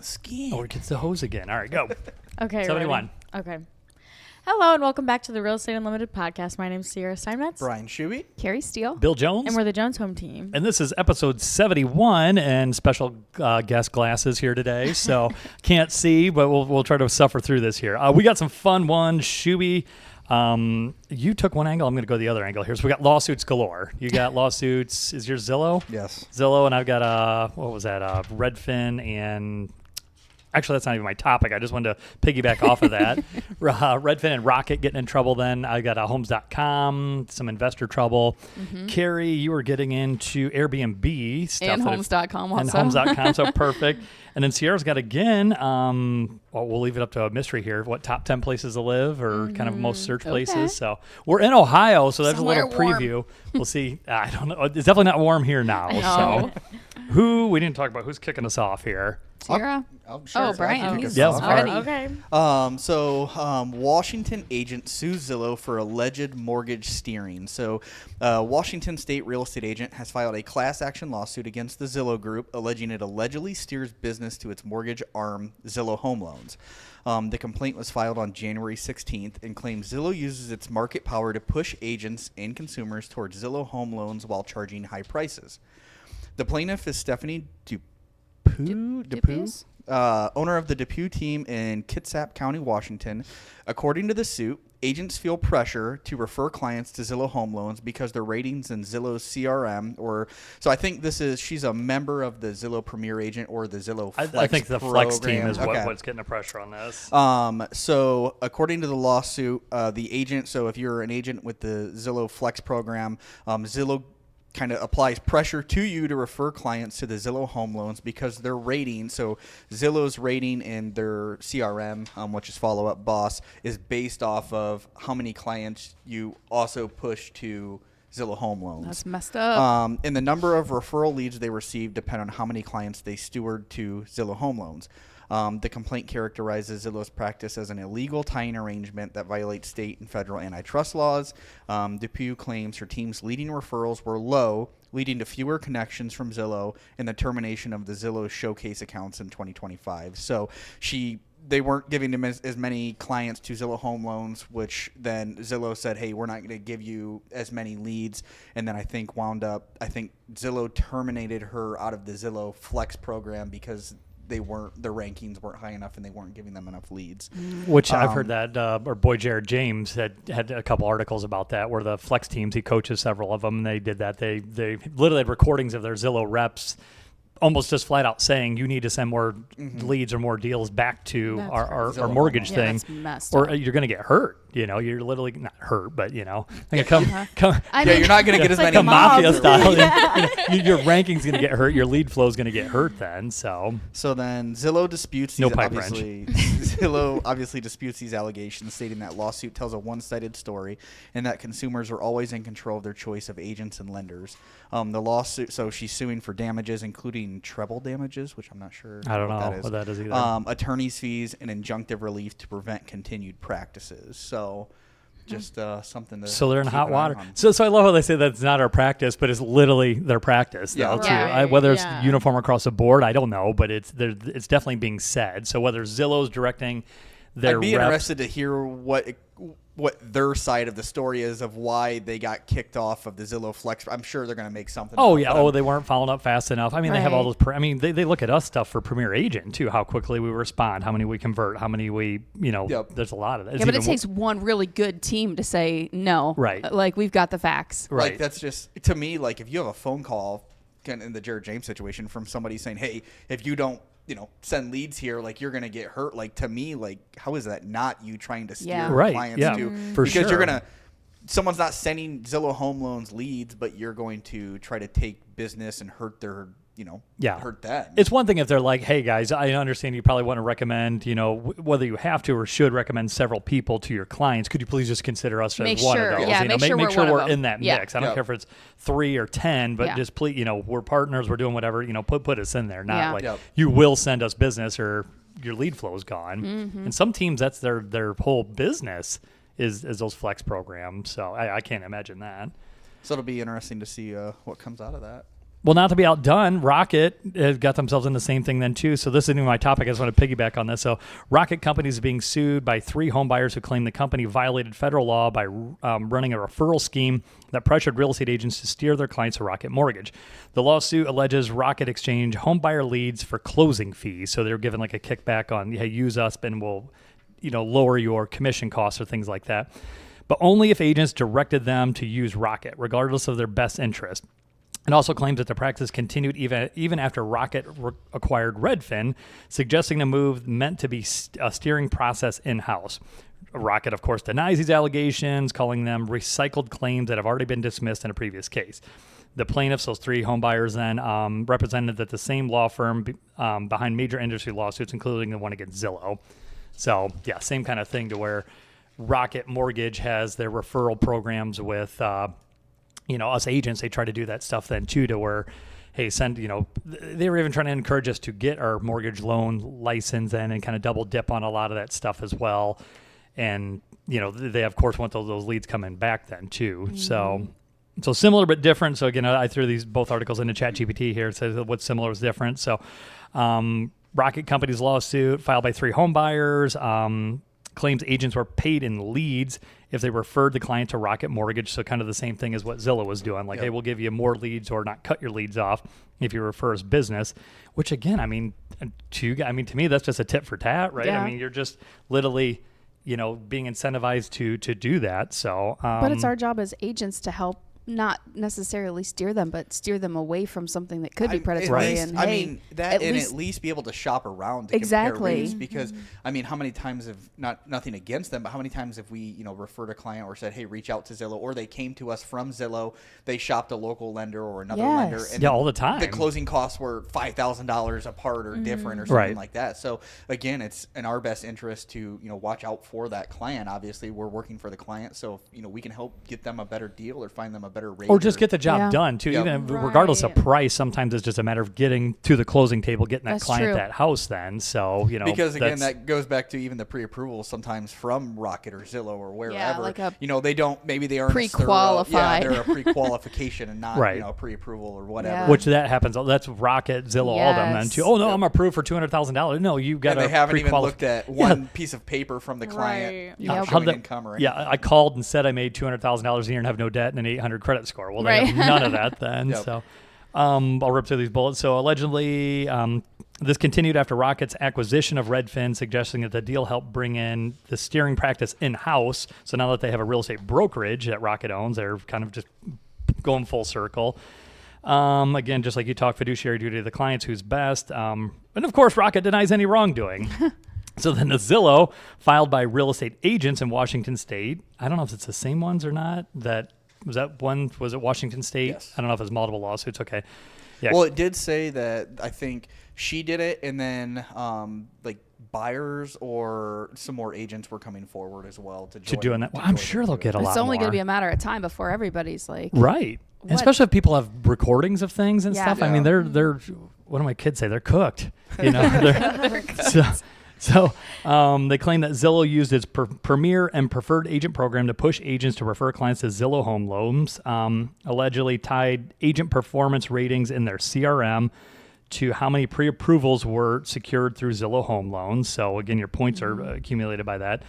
skiing. Or it gets the hose again. All right, go. Okay. 71. Ready? Okay. Hello and welcome back to the Real Estate Unlimited podcast. My name is Sierra Steinmetz. Brian Shuey. Carrie Steele. Bill Jones. And we're the Jones Home Team. And this is episode 71 and special guest glasses here today. So can't see, but we'll try to suffer through this here. We got some fun ones. Shuey, you took one angle. I'm going to go the other angle here. So we got lawsuits galore. You got lawsuits. Is yours Zillow? Yes. Zillow, and I've got, what was that? Redfin and... Actually, that's not even my topic. I just wanted to piggyback off of that. Redfin and Rocket getting in trouble then. I got Homes.com, some investor trouble. Mm-hmm. Carrie, you were getting into Airbnb stuff. And Homes.com also. And Homes.com, so perfect. And then Sierra's got again, well, we'll leave it up to a mystery here, what top 10 places to live or kind of most search places. Okay. So we're in Ohio, so there's Somewhere a little preview. warm. We'll see. I don't know. It's definitely not warm here now. No. So we didn't talk about who's kicking us off here. Sierra. Sure, Brian. He's Yeah, already. Okay. Washington agent sues Zillow for alleged mortgage steering. So, Washington State real estate agent has filed a class action lawsuit against the Zillow Group, alleging it allegedly steers business to its mortgage arm, Zillow Home Loans. The complaint was filed on January 16th and claims Zillow uses its market power to push agents and consumers towards Zillow Home Loans while charging high prices. The plaintiff is Stephanie Depew, owner of the Depew team in Kitsap County, Washington. According to the suit, agents feel pressure to refer clients to Zillow Home Loans because their ratings in Zillow's CRM, so I think she's a member of the Zillow Premier Agent or the Zillow Flex I think the program. Flex team is Okay. what's getting the pressure on this. So according to the lawsuit, the agent, so if you're an agent with the Zillow Flex program, Zillow kind of applies pressure to you to refer clients to the Zillow Home Loans because their rating, so Zillow's rating in their CRM, which is Follow Up Boss, is based off of how many clients you also push to Zillow Home Loans. That's messed up. And the number of referral leads they receive depend on how many clients they steward to Zillow Home Loans. The complaint characterizes Zillow's practice as an illegal tying arrangement that violates state and federal antitrust laws. Depew claims her team's leading referrals were low, leading to fewer connections from Zillow and the termination of the Zillow Showcase accounts in 2025. So they weren't giving them as many clients to Zillow Home Loans, which then Zillow said, hey, we're not going to give you as many leads. And then I think Zillow terminated her out of the Zillow Flex program because their rankings weren't high enough and they weren't giving them enough leads. Which I've heard that our boy Jared James had a couple articles about that where the Flex teams, he coaches several of them, and they did that. They literally had recordings of their Zillow reps almost just flat out saying you need to send more leads or more deals back to our mortgage thing, that's messed or up. you're going to get hurt. You're literally not hurt, but you're not going to get as many mafia leads. style. Your ranking's going to get hurt. Your lead flow is going to get hurt then. So then Zillow disputes No these pipe Zillow obviously disputes these allegations, stating that lawsuit tells a one-sided story and that consumers are always in control of their choice of agents and lenders. The lawsuit, so she's suing for damages, including treble damages, which I'm not sure I don't know what what that is either. attorney's fees and injunctive relief to prevent continued practices. So just something to So they're in keep hot an eye water. on. So I love how they say that's not our practice, but it's literally their practice. Yeah. Though, too. Right. Whether it's Yeah. uniform across the board, I don't know, but it's definitely being said. So whether Zillow's directing their I'd be reps, interested to hear what their side of the story is of why they got kicked off of the Zillow Flex. I'm sure they're going to make something. Oh up, yeah. but Oh, they weren't following up fast enough. I mean, they have all those. They look at us stuff for Premier Agent too. How quickly we respond, how many we convert, how many we, Yep. There's a lot of that. Yeah, but it takes one really good team to say no. Right. Like, we've got the facts. right. Like that's just to me. Like if you have a phone call, kind of in the Jared James situation, from somebody saying, "Hey, if you don't, send leads here, like you're gonna get hurt." Like to me, like how is that not you trying to steer Yeah. Right, clients yeah, to? for Because sure. someone's not sending Zillow Home Loans leads, but you're going to try to take business and hurt their, hurt them. It's one thing if they're like, hey, guys, I understand you probably want to recommend, whether you have to or should recommend several people to your clients. Could you please just consider us Make as one sure, of those? yeah, make sure make we're sure one of we're them. in that Yeah. mix. I don't Yep. care if it's 3 or 10, but Yeah. just please, we're partners, we're doing whatever, put us in there. Not Yeah. like Yep. you will send us business or your lead flow is gone. Mm-hmm. And some teams, that's their whole business is those flex programs. So I can't imagine that. So it'll be interesting to see what comes out of that. Well, not to be outdone, Rocket has got themselves in the same thing then too. So this isn't even my topic. I just want to piggyback on this. So Rocket Companies is being sued by 3 home buyers who claim the company violated federal law by running a referral scheme that pressured real estate agents to steer their clients to Rocket Mortgage. The lawsuit alleges Rocket exchanged home buyer leads for closing fees. So they're given like a kickback on, hey, use us and we'll, lower your commission costs or things like that. But only if agents directed them to use Rocket, regardless of their best interest. It also claims that the practice continued even after Rocket acquired Redfin, suggesting the move meant to be a steering process in-house. Rocket, of course, denies these allegations, calling them recycled claims that have already been dismissed in a previous case. The plaintiffs, those 3 home buyers then, represented that the same law firm behind major industry lawsuits, including the one against Zillow. So, yeah, same kind of thing to where Rocket Mortgage has their referral programs with us agents. They try to do that stuff then too, to where, hey, they were even trying to encourage us to get our mortgage loan license in and kind of double dip on a lot of that stuff as well. And, they of course want those leads coming back then too. Mm-hmm. So similar but different. So again, I threw these both articles into ChatGPT here. It says what's similar is different. So Rocket Companies lawsuit filed by 3 home buyers, claims agents were paid in leads if they referred the client to Rocket Mortgage. So kind of the same thing as what Zillow was doing. Like, hey, we'll give you more leads or not cut your leads off if you refer as business, which again, to me, that's just a tit for tat, right? Yeah. You're just literally, being incentivized to do that. So, but it's our job as agents to help not necessarily steer them, but steer them away from something that could be predatory. At least be able to shop around to compare rates, because how many times have nothing against them, but how many times have we referred a client or said, hey, reach out to Zillow, or they came to us from Zillow, they shopped a local lender or another lender, and all the time the closing costs were $5,000 apart or different or something like that. So again, it's in our best interest to watch out for that client. Obviously, we're working for the client, so we can help get them a better deal or find them a better rate, or just get the job done too. Even regardless of price, sometimes it's just a matter of getting to the closing table, getting that client that house. Then, so because again, that goes back to even the pre-approval sometimes from Rocket or Zillow or wherever. Like they don't, maybe they aren't pre-qualified. They're a pre-qualification and not pre-approval or whatever. Yeah. Which that happens. That's Rocket, Zillow, all them then too. Oh no, I'm approved for $200,000. No, you got. They haven't even looked at one piece of paper from the client. Right. Showing income or anything. I called and said I made $200,000 a year and have no debt and an 800 credit score. Well, they have none of that then. So I'll rip through these bullets. So allegedly, this continued after Rocket's acquisition of Redfin, suggesting that the deal helped bring in the steering practice in-house. So now that they have a real estate brokerage that Rocket owns, they're kind of just going full circle. Again, just like you talk, fiduciary duty to the clients, who's best. And of course, Rocket denies any wrongdoing. So then the Zillow, filed by real estate agents in Washington State. I don't know if it's the same ones or not. Was it Washington State? Yes. I don't know if it's multiple lawsuits. Okay. Yeah. Well, it did say that I think she did it, and then buyers or some more agents were coming forward as well to doing that. Well, I'm sure they'll get a lot more. It's only going to be a matter of time before everybody's like, right. And especially if people have recordings of things and stuff. Yeah. They're what do my kids say? They're cooked. They're cooked. So they claim that Zillow used its premier and preferred agent program to push agents to refer clients to Zillow Home Loans, allegedly tied agent performance ratings in their CRM to how many pre-approvals were secured through Zillow Home Loans. So again, your points are accumulated by that.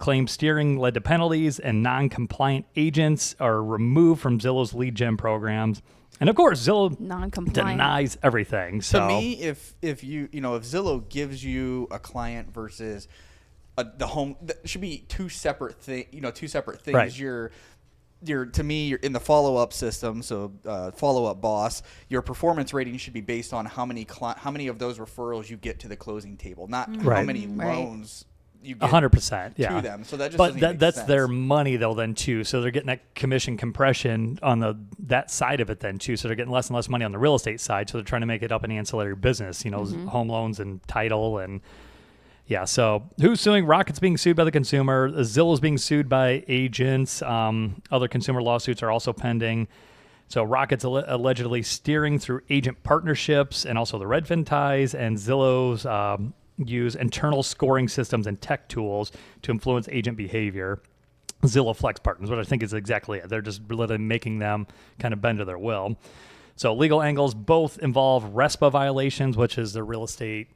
Claimed steering led to penalties, and non-compliant agents are removed from Zillow's lead gen programs. And of course, Zillow denies everything. So to me, if Zillow gives you a client versus the home, that should be two separate things. Right. You're in the follow-up system. So follow-up boss, your performance rating should be based on how many of those referrals you get to the closing table, not how many loans. 100%, yeah. To them, so that just that's sense. their money though then too. So they're getting that commission compression on that side of it then too. So they're getting less and less money on the real estate side. So they're trying to make it up an ancillary business, home loans and title and So who's suing? Rocket's being sued by the consumer. Zillow's being sued by agents. Other consumer lawsuits are also pending. So Rocket's allegedly steering through agent partnerships and also the Redfin ties, and Zillow's use internal scoring systems and tech tools to influence agent behavior. Zillow Flex Partners, what I think is exactly it. They're just literally making them kind of bend to their will. So legal angles both involve RESPA violations, which is the Real Estate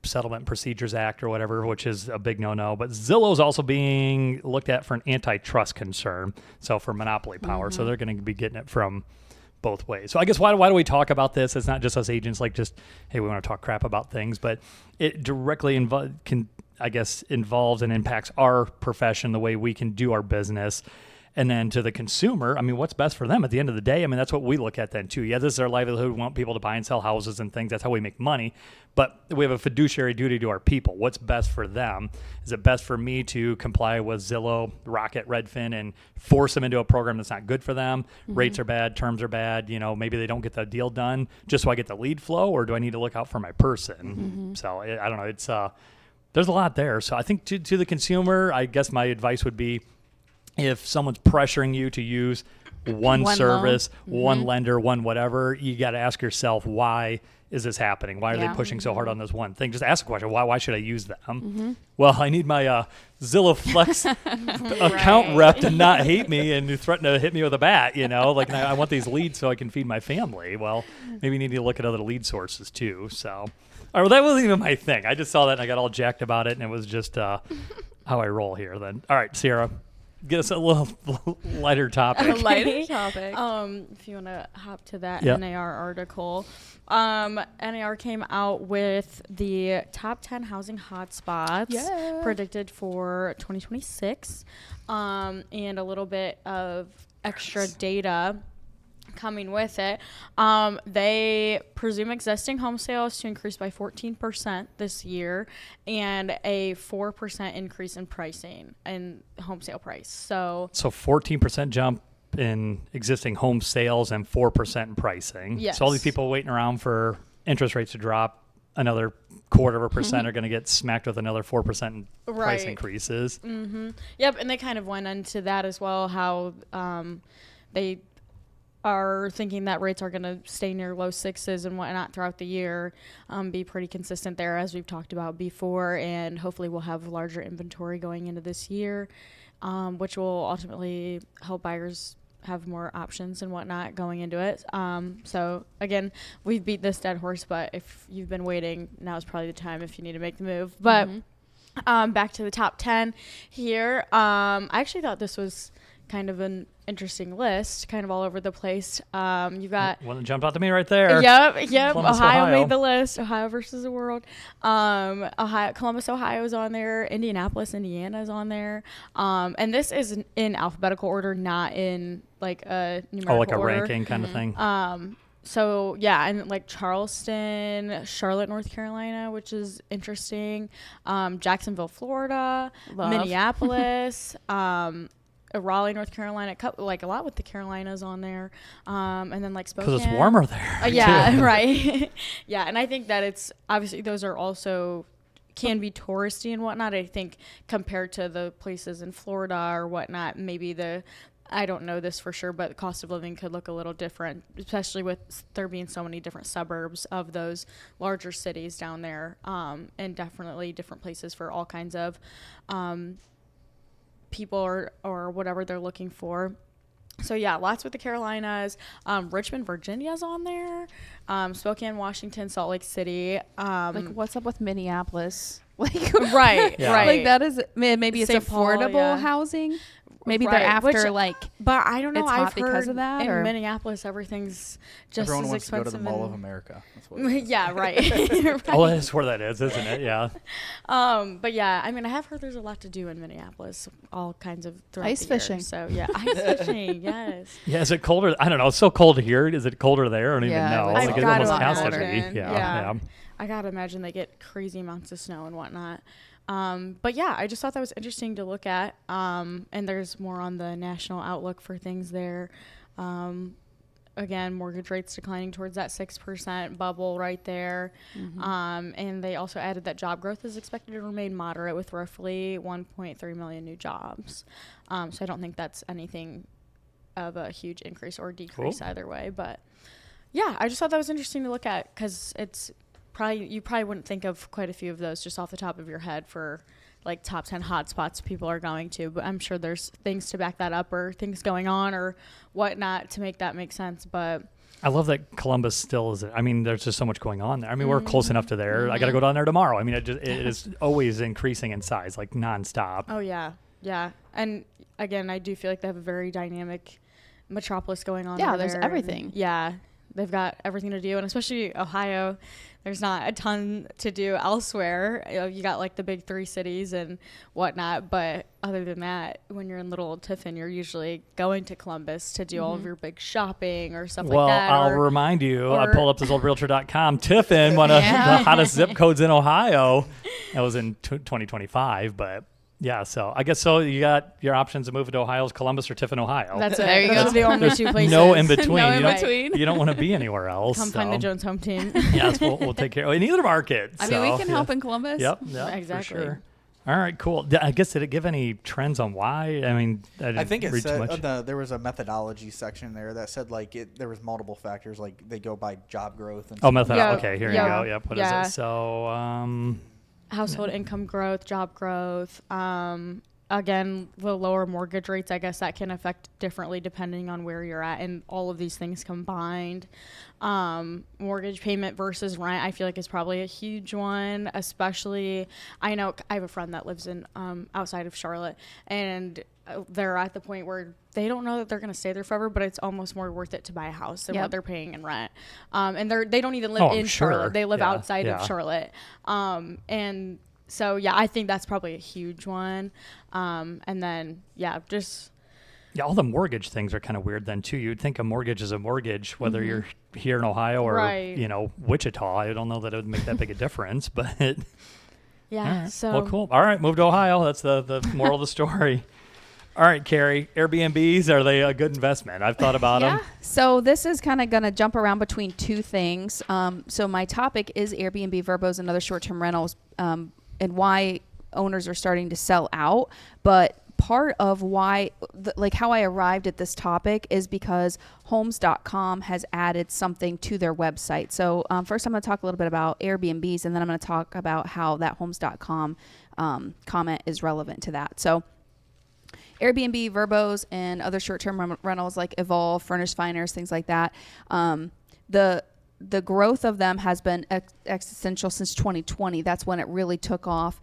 Settlement Procedures Act or whatever, which is a big no-no. But Zillow is also being looked at for an antitrust concern, so for monopoly power. So they're going to be getting it from both ways. So I guess why do we talk about this? It's not just us agents like just, hey, we want to talk crap about things, but it directly involves and impacts our profession, the way we can do our business. And then to the consumer, I mean, what's best for them at the end of the day? I mean, that's what we look at then too. Yeah, this is our livelihood. We want people to buy and sell houses and things. That's how we make money. But we have a fiduciary duty to our people. What's best for them? Is it best for me to comply with Zillow, Rocket, Redfin, and force them into a program that's not good for them? Rates are bad, terms are bad. Maybe they don't get the deal done just so I get the lead flow, or do I need to look out for my person? So I don't know. It's there's a lot there. So I think to the consumer, I guess my advice would be, if someone's pressuring you to use one service, one lender, one whatever, you got to ask yourself, why is this happening? Why are they pushing so hard on this one thing? Just ask the question, why should I use them? Well, I need my Zillow Flex account rep to not hate me and threaten to hit me with a bat, like I want these leads so I can feed my family. Well, maybe you need to look at other lead sources too. So, all right, well, that wasn't even my thing. I just saw that and I got all jacked about it, and it was just how I roll here then. All right, Sierra, get us a little lighter topic. If you want to hop to that NAR article. NAR came out with the top 10 housing hotspots predicted for 2026, and a little bit of extra data coming with it. They presume existing home sales to increase by 14% this year, and a 4% increase in pricing and home sale price. So 14% jump in existing home sales and 4% in pricing. Yes. So all these people waiting around for interest rates to drop another 0.25% are going to get smacked with another 4% price increases. Yep, and they kind of went into that as well, how they are thinking that rates are going to stay near low sixes and whatnot throughout the year, be pretty consistent there, as we've talked about before, and hopefully we'll have larger inventory going into this year, which will ultimately help buyers have more options and whatnot going into it. So again, we've beat this dead horse, but if you've been waiting, now is probably the time if you need to make the move. But back to the top 10 here. I actually thought this was kind of an interesting list, kind of all over the place. You've got one that jumped out to me right there. Yep. Columbus, Ohio made the list. Ohio versus the world. Columbus, Ohio is on there. Indianapolis, Indiana is on there. And this is in alphabetical order, not in like a numerical like a order. ranking kind of thing. So yeah, and like Charleston, Charlotte, North Carolina, which is interesting. Jacksonville, Florida, Minneapolis, Raleigh, North Carolina, like a lot with the Carolinas on there, and then like Spokane. Because it's warmer there. Yeah, right. Yeah, and I think that it's obviously those are also can be touristy and whatnot. I think compared to the places in Florida or whatnot, maybe I don't know this for sure, but the cost of living could look a little different, especially with there being so many different suburbs of those larger cities down there, and definitely different places for all kinds of people or whatever they're looking for. So yeah, lots with the Carolinas. Richmond, Virginia's on there. Spokane, Washington, Salt Lake City. Like, what's up with Minneapolis? Like, right. Like that is maybe it's St. Paul, affordable housing. Maybe they're after but I don't know. It's I've hot heard because of that. In Or Minneapolis, everything's just Everyone as wants expensive. to go to the Mall of America. That's what it is. Yeah, right. Oh, that's where that is, isn't it? Yeah. But yeah, I mean, I have heard there's a lot to do in Minneapolis, all kinds of ice fishing. So yeah, ice fishing, yes. Yeah, is it colder? I don't know. It's so cold here. Is it colder there? I don't even know. I've Like, it gotta almost has to imagine. be. Yeah. I gotta imagine they get crazy amounts of snow and whatnot. But yeah, I just thought that was interesting to look at. And there's more on the national outlook for things there. Again, mortgage rates declining towards that 6% bubble right there. And they also added that job growth is expected to remain moderate with roughly 1.3 million new jobs. So I don't think that's anything of a huge increase or decrease either way. But yeah, I just thought that was interesting to look at because you probably wouldn't think of quite a few of those just off the top of your head for like top 10 hotspots people are going to, but I'm sure there's things to back that up or things going on or whatnot to make that make sense. But I love that Columbus still is. I mean, there's just so much going on there. I mean, we're close enough to there. I got to go down there tomorrow. I mean, it is always increasing in size, like nonstop. Oh yeah, yeah. And again, I do feel like they have a very dynamic metropolis going on. Yeah, over there's there. everything. And yeah, they've got everything to do, and especially Ohio. There's not a ton to do elsewhere. You got like the big 3 cities and whatnot, but other than that, when you're in little old Tiffin, you're usually going to Columbus to do all of your big shopping or stuff Well, like that. I'll remind you, I pulled up this old realtor.com. Tiffin, one of the hottest zip codes in Ohio. That was in 2025, but yeah, so I guess so. You got your options of moving to Ohio is Columbus or Tiffin, Ohio. That's it. There you Those go. are the only 2 places. No in between. No in you don't- between. You don't want to be anywhere else. Come find the Jones home team. Yes, we'll take care of in either market. I mean, we can help in Columbus. Yep, Exactly. For sure. All right, cool. I guess did it give any trends on why? I mean, I think it read too much. said there was a methodology section there that said like there was multiple factors, like they go by job growth and Oh, method. Yeah, Okay, here you yeah, go. Yep. What is yeah. it? So, Household income growth, job growth. Again, the lower mortgage rates, I guess that can affect differently depending on where you're at, and all of these things combined. Mortgage payment versus rent, I feel like is probably a huge one, especially I know I have a friend that lives in outside of Charlotte, and they're at the point where they don't know that they're going to stay there forever, but it's almost more worth it to buy a house than what they're paying in rent. And they don't even live in Charlotte. They live outside of Charlotte. And so, yeah, I think that's probably a huge one. And then, just... Yeah, all the mortgage things are kind of weird then, too. You'd think a mortgage is a mortgage, whether you're here in Ohio or, Wichita. I don't know that it would make that big a difference, but... Yeah, right. so... Well, cool. All right, move to Ohio. That's the moral of the story. All right, Carrie, Airbnbs, are they a good investment? I've thought about them. So this is kind of going to jump around between 2 things. So my topic is Airbnb, VRBOs, and other short-term rentals, and why owners are starting to sell out. But part of why, how I arrived at this topic is because homes.com has added something to their website. So first I'm going to talk a little bit about Airbnbs, and then I'm going to talk about how that homes.com comment is relevant to that. So Airbnb, VRBOs, and other short-term rentals like Evolve, Furnished Finders, things like that. The growth of them has been existential since 2020. That's when it really took off.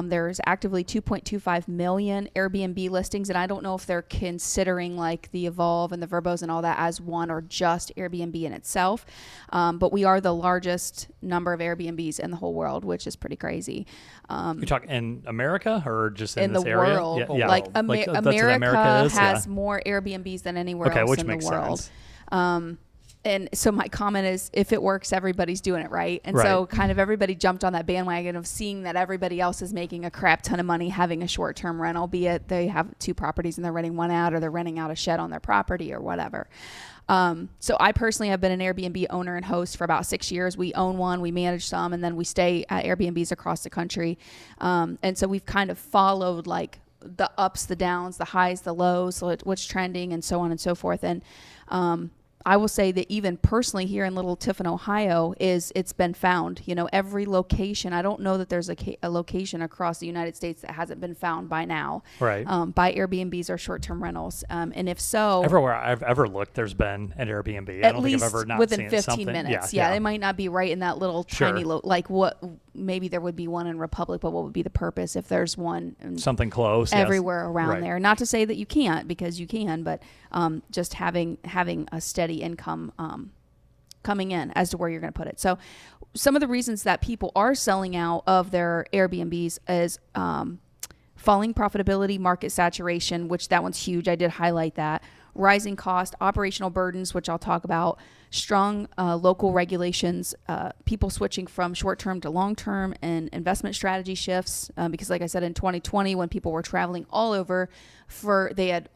There's actively 2.25 million Airbnb listings, and I don't know if they're considering like the Evolve and the VRBOs and all that as one or just Airbnb in itself. But we are the largest number of Airbnbs in the whole world, which is pretty crazy. You're talking in America or just in this the area? world. Yeah. Like That's what America is, has more Airbnbs than anywhere else which in makes the world. Sense. And so my comment is, if it works, everybody's doing it right. And so kind of everybody jumped on that bandwagon of seeing that everybody else is making a crap ton of money having a short-term rental, be it they have 2 properties and they're renting one out, or they're renting out a shed on their property or whatever. So I personally have been an Airbnb owner and host for about 6 years. We own one, we manage some, and then we stay at Airbnbs across the country. And so we've kind of followed like the ups, the downs, the highs, the lows, so what's trending, and so on and so forth. And I will say that even personally here in Little Tiffin, Ohio, it's been found. You know, every location. I don't know that there's a location across the United States that hasn't been found by now. Right. By Airbnbs or short-term rentals. And if so, everywhere I've ever looked, there's been an Airbnb. I don't think I've ever not within seen 15 something. minutes. Yeah, it might not be right in that little tiny what maybe there would be one in Republic, but what would be the purpose if there's one something close everywhere around right. there? Not to say that you can't, because you can, but just having a steady income coming in as to where you're going to put it. So some of the reasons that people are selling out of their Airbnbs is falling profitability, market saturation, which that one's huge. I did highlight that. Rising cost, operational burdens, which I'll talk about, strong local regulations, people switching from short-term to long-term, and investment strategy shifts. Because like I said, in 2020, when people were traveling all over they had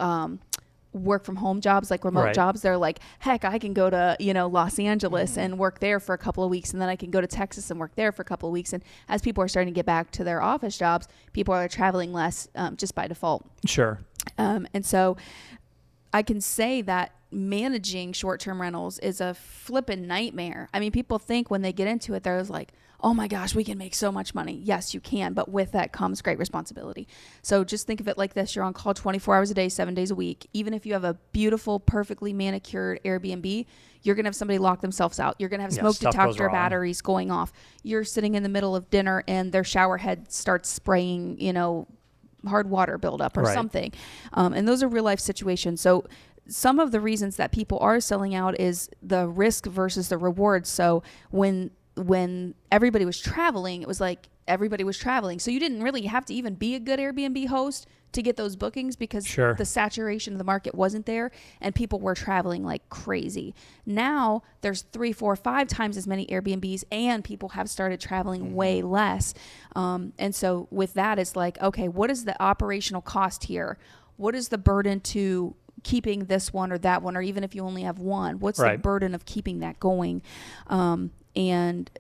work from home jobs, like remote jobs, they're like, heck, I can go to, Los Angeles and work there for a couple of weeks, and then I can go to Texas and work there for a couple of weeks. And as people are starting to get back to their office jobs, people are traveling less just by default. Sure. And so I can say that managing short-term rentals is a flippin' nightmare. I mean, people think when they get into it, they're like, oh my gosh, we can make so much money. Yes, you can, but with that comes great responsibility. So just think of it like this. You're on call 24 hours a day, 7 days a week. Even if you have a beautiful, perfectly manicured Airbnb, you're going to have somebody lock themselves out. You're going to have smoke stuff goes detector wrong. batteries going off. You're sitting in the middle of dinner and their shower head starts spraying, hard water buildup or Right. something. And those are real life situations. So some of the reasons that people are selling out is the risk versus the reward. So when everybody was traveling, it was like everybody was traveling. So you didn't really have to even be a good Airbnb host to get those bookings because Sure. the saturation of the market wasn't there and people were traveling like crazy. Now there's 3, 4, 5 times as many Airbnbs and people have started traveling way less. And so with that, it's like, okay, what is the operational cost here? What is the burden to keeping this one or that one, or even if you only have one, what's the Right. burden of keeping that going? And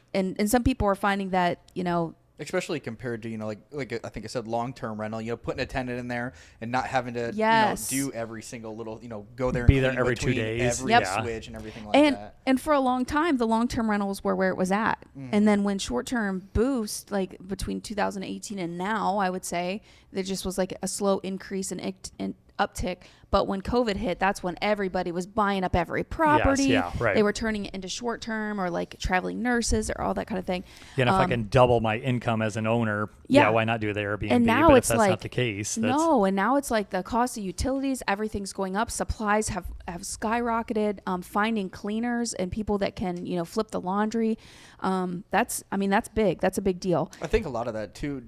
some people are finding that, Especially compared to, like I think I said, long-term rental, putting a tenant in there and not having to, Yes. do every single little, go there and Be there clean every 2 between days. every Yep. switch and everything like and that. and for a long time, the long-term rentals were where it was at. And then when short-term boost, like between 2018 and now, I would say there just was like a slow increase in uptick. But when COVID hit, that's when everybody was buying up every property. yeah, right. They were turning it into short-term or like traveling nurses or all that kind of thing. And if I can double my income as an owner, Yeah. why not do the Airbnb? And now but it's if that's like, not the case, that's, no, and now it's like the cost of utilities, everything's going up. Supplies have skyrocketed. Finding cleaners and people that can, flip the laundry. That's big. That's a big deal. I think a lot of that too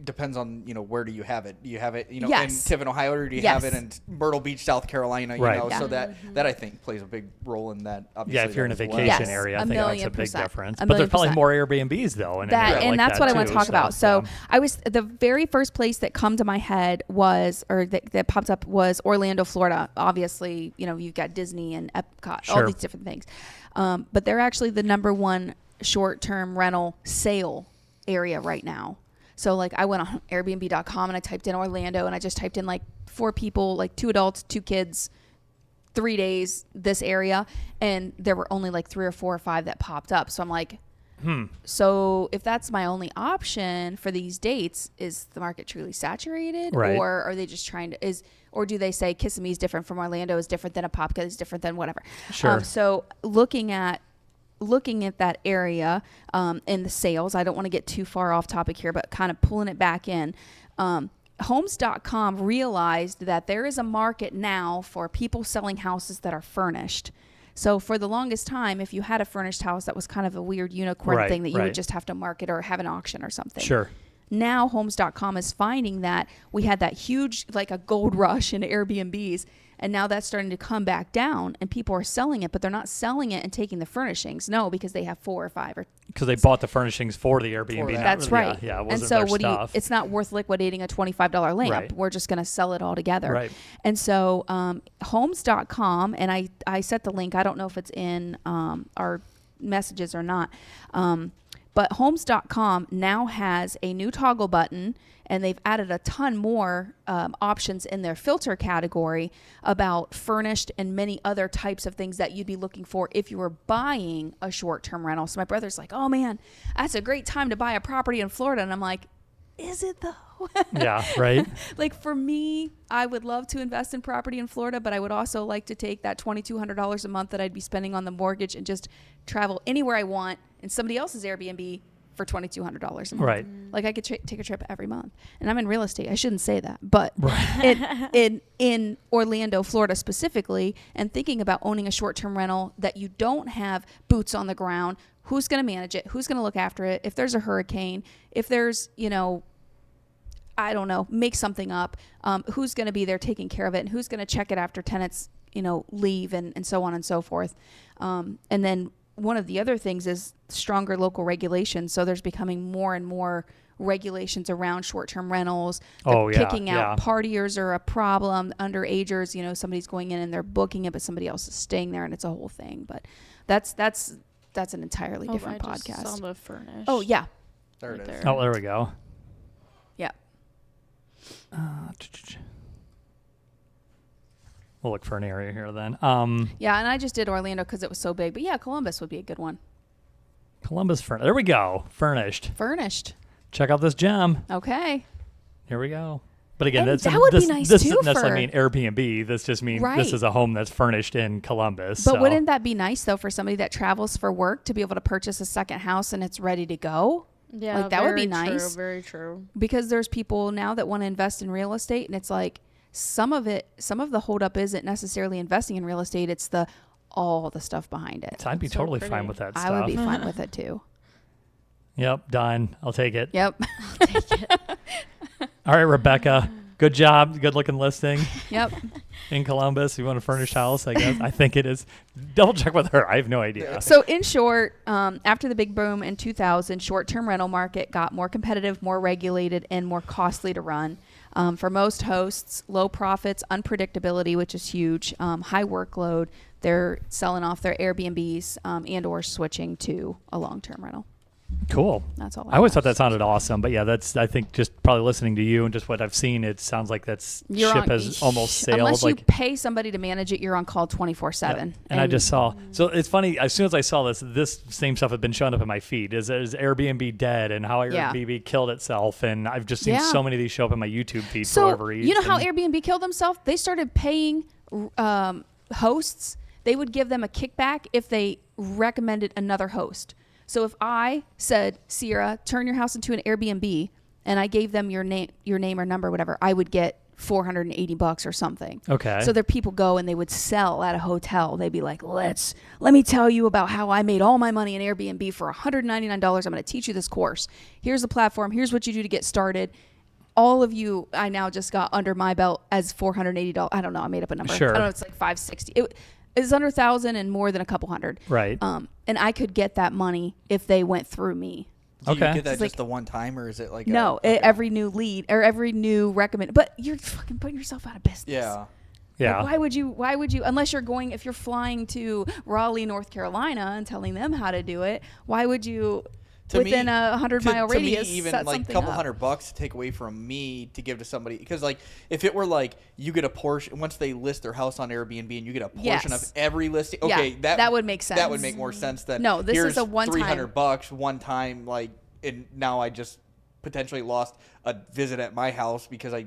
depends on where do you have it. Do you have it in Yes. Tiffin, Ohio, or do you Yes. have it in Myrtle Beach, South Carolina? Right. So Yeah. that I think plays a big role in that. Obviously, yeah, if you're in a that as well. vacation Yes, area, I a think that's a million big percent. difference. A But there's million probably percent. more Airbnbs though. In an That area and like that's that what I want too, to talk about. So yeah. the very first place that come to my head was, or that popped up was Orlando, Florida. Obviously, you've got Disney and Epcot, all Sure. these different things. But they're actually the number one short-term rental sale area right now. So like I went on Airbnb.com and I typed in Orlando and I just typed in like 4 people, like 2 adults, 2 kids, 3 days, this area. And there were only like 3 or 4 or 5 that popped up. So I'm like, so if that's my only option for these dates, is the market truly saturated? Right. Or are they just trying to, or do they say Kissimmee is different from Orlando, is different than Apopka, is different than whatever? Sure. So looking at that area and the sales, I don't want to get too far off topic here, but kind of pulling it back in. Homes.com realized that there is a market now for people selling houses that are furnished. So for the longest time, if you had a furnished house, that was kind of a weird unicorn Right, thing that you right. would just have to market or have an auction or something. Sure. Now Homes.com is finding that we had that huge, like a gold rush in Airbnbs, and now that's starting to come back down and people are selling it, but they're not selling it and taking the furnishings. No, because they have 4 or 5 or Because they bought the furnishings for the Airbnb. For that. that's right. Yeah, it and wasn't so their what stuff. it's not worth liquidating a $25 lamp. Right. We're just going to sell it all together. Right. And so homes.com, and I set the link. I don't know if it's in our messages or not. But homes.com now has a new toggle button, and they've added a ton more options in their filter category about furnished and many other types of things that you'd be looking for if you were buying a short-term rental. So my brother's like, oh man, that's a great time to buy a property in Florida. And I'm like, is it though? Yeah, right. Like for me, I would love to invest in property in Florida, but I would also like to take that $2,200 a month that I'd be spending on the mortgage and just travel anywhere I want in somebody else's Airbnb for $2,200 a month. Right. Like I could take a trip every month. And I'm in real estate. I shouldn't say that, but in Orlando, Florida specifically, and thinking about owning a short-term rental that you don't have boots on the ground, who's going to manage it? Who's going to look after it? If there's a hurricane, if there's, I don't know, make something up. Who's going to be there taking care of it, and who's going to check it after tenants, leave, and so on and so forth. And then one of the other things is stronger local regulations. So there's becoming more and more regulations around short-term rentals. Oh, yeah, Kicking out partiers are a problem. Underagers, somebody's going in and they're booking it, but somebody else is staying there, and it's a whole thing. But that's an entirely different I just podcast. saw the furnished. Oh yeah, There it Right is. there. Oh, there we go. yeah. We'll look for an area here then. Yeah, and I just did Orlando because it was so big. But yeah, Columbus would be a good one. Columbus Furnished. There we go. Furnished. Furnished. Check out this gem. Okay. Here we go. But again, And that would be this, nice this too doesn't necessarily for- mean Airbnb. This just means Right. this is a home that's furnished in Columbus. But so. wouldn't that be nice though for somebody that travels for work to be able to purchase a second house and it's ready to go? Yeah, Like, that would be very nice. True, very true. Because there's people now that want to invest in real estate, and it's like some of the holdup isn't necessarily investing in real estate, it's all the stuff behind it. So I'd be So totally pretty. fine with that stuff. I would be fine with it too. Yep, done. I'll take it. Yep. All right, Rebecca. Good job. Good looking listing Yep. in Columbus. You want a furnished house, I guess. I think it is. Double check with her. I have no idea. So in short, after the big boom in 2000, short-term rental market got more competitive, more regulated, and more costly to run. For most hosts, low profits, unpredictability, which is huge, high workload. They're selling off their Airbnbs and or switching to a long-term rental. Cool. That's all. I always got. thought that sounded awesome, but yeah, I think just probably listening to you and just what I've seen, it sounds like ship has almost sailed. Unless you like, pay somebody to manage it, you're on call 24/7. and I just saw. So it's funny. As soon as I saw this same stuff had been showing up in my feed. Is Airbnb dead and how Airbnb killed itself? And I've just seen so many of these show up in my YouTube feed for whatever reason. You know how Airbnb killed themselves? They started paying hosts. They would give them a kickback if they recommended another host. So if I said, Sierra, turn your house into an Airbnb, and I gave them your name or number, whatever, I would get $480 or something. Okay. So their people go and they would sell at a hotel. They'd be like, let me tell you about how I made all my money in Airbnb for $199. I'm going to teach you this course. Here's the platform. Here's what you do to get started. All of you, I now just got under my belt as $480. I don't know. I made up a number. Sure. I don't know. It's like $560. It's under 1,000 and more than a couple hundred. Right. And I could get that money if they went through me. Do Okay. you get that It's just like- the one time, or is it like No, okay. every new lead or every new recommend. But you're fucking putting yourself out of business. Yeah. Yeah. Like, why would you, unless you're going, if you're flying to Raleigh, North Carolina and telling them how to do it, why would you, within a 100-mile radius, to me, even set like a something couple up? $100 to take away from me to give to somebody, because like if it were like you get a portion once they list their house on Airbnb and you get a portion Yes. of every listing, Yeah, okay, that would make sense. That would make more sense than No, this is here's a one-time- $300 one time, like, and now I just potentially lost a visit at my house because I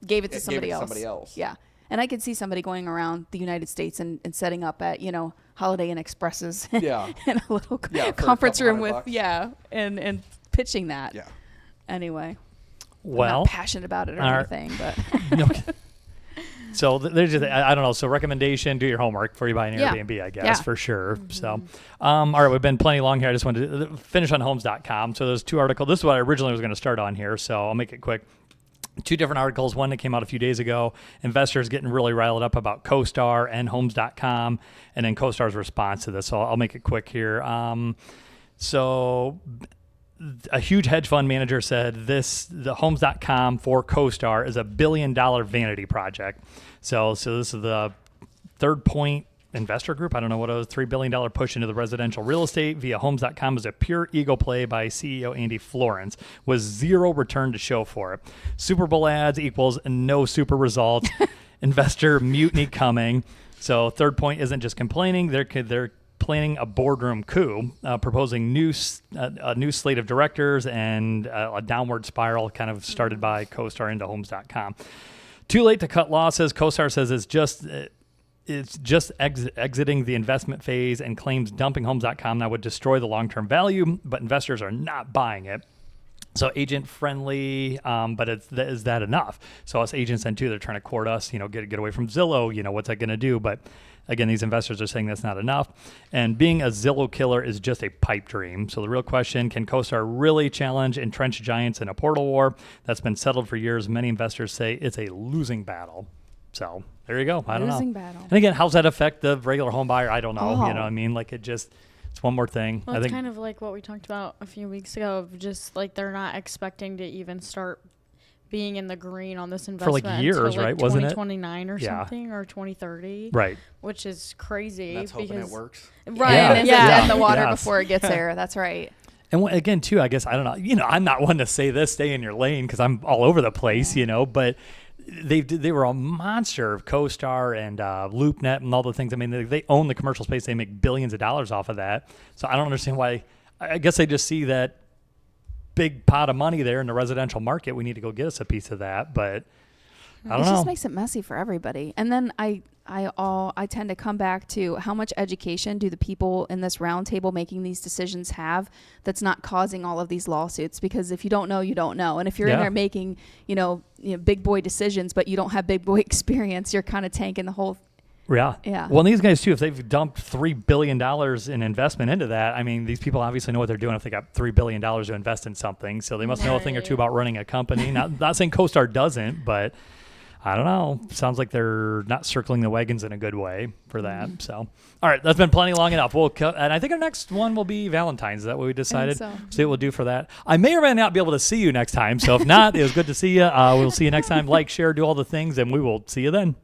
Gave it to gave somebody it to else. somebody else. Yeah. And I could see somebody going around the United States and setting up at, Holiday Inn Expresses Yeah. in a little Yeah, for a conference couple room with, $100. and pitching that. Yeah. Anyway. I'm Well, not passionate about it or all right. anything, but Okay. So there's just, I don't know. So recommendation, do your homework before you buy an Yeah. Airbnb, I guess, Yeah. for sure. So, all right, we've been plenty long here. I just wanted to finish on homes.com. So there's two articles. This is what I originally was going to start on here. So I'll make it quick. Two different articles. One that came out a few days ago. Investors getting really riled up about CoStar and homes.com, and then CoStar's response to this. So I'll make it quick here. So a huge hedge fund manager said the homes.com for CoStar is $1 billion vanity project. So this is the Third Point investor group. I don't know what it was. $3 billion push into the residential real estate via homes.com is a pure ego play by CEO Andy Florence with zero return to show for it. Super Bowl ads equals no super results. Investor mutiny coming. So Third Point isn't just complaining. They're planning a boardroom coup, proposing a new slate of directors and a downward spiral kind of started by CoStar into homes.com. Too late to cut losses. CoStar says it's just exiting the investment phase and claims dumping homes.com now would destroy the long-term value, but investors are not buying it. So agent friendly, but is that enough? So us agents then too, they're trying to court us, get away from Zillow, what's that going to do? But again, these investors are saying that's not enough. And being a Zillow killer is just a pipe dream. So the real question, can CoStar really challenge entrenched giants in a portal war? That's been settled for years. Many investors say it's a losing battle. So there you go. I don't know. Losing battle. And again, how's that affect the regular home buyer? I don't know. Oh. You know what I mean? Like it's one more thing. Well, I it's think kind of like what we talked about a few weeks ago of just like they're not expecting to even start being in the green on this investment like years, until, like, right? Wasn't it? 2029 or Yeah. something, or 2030, right. which is crazy. That's hoping it because, works. Right. Yeah. And it's Yeah. dead in the water Yes. before it gets there. That's right. And again, too, I guess, I don't know, I'm not one to say this, stay in your lane, because I'm all over the place, but they were a monster of CoStar and LoopNet and all the things. I mean, they own the commercial space. They make billions of dollars off of that. So I don't understand why. I guess they just see that big pot of money there in the residential market. We need to go get us a piece of that. But I don't It know. just makes it messy for everybody. And then I tend to come back to how much education do the people in this roundtable making these decisions have that's not causing all of these lawsuits? Because if you don't know, you don't know. And if you're in Yeah. there making, big boy decisions, but you don't have big boy experience, you're kind of tanking the whole. Yeah. Yeah. Well, and these guys too, if they've dumped $3 billion in investment into that, I mean, these people obviously know what they're doing if they got $3 billion to invest in something. So they must know a thing or two about running a company. Not saying CoStar doesn't, but I don't know. Sounds like they're not circling the wagons in a good way for that. So, all right, that's been plenty long enough. And I think our next one will be Valentine's. Is that what we decided? so. See what we'll do for that. I may or may not be able to see you next time. So if not, it was good to see you. We'll see you next time. Like, share, do all the things, and we will see you then.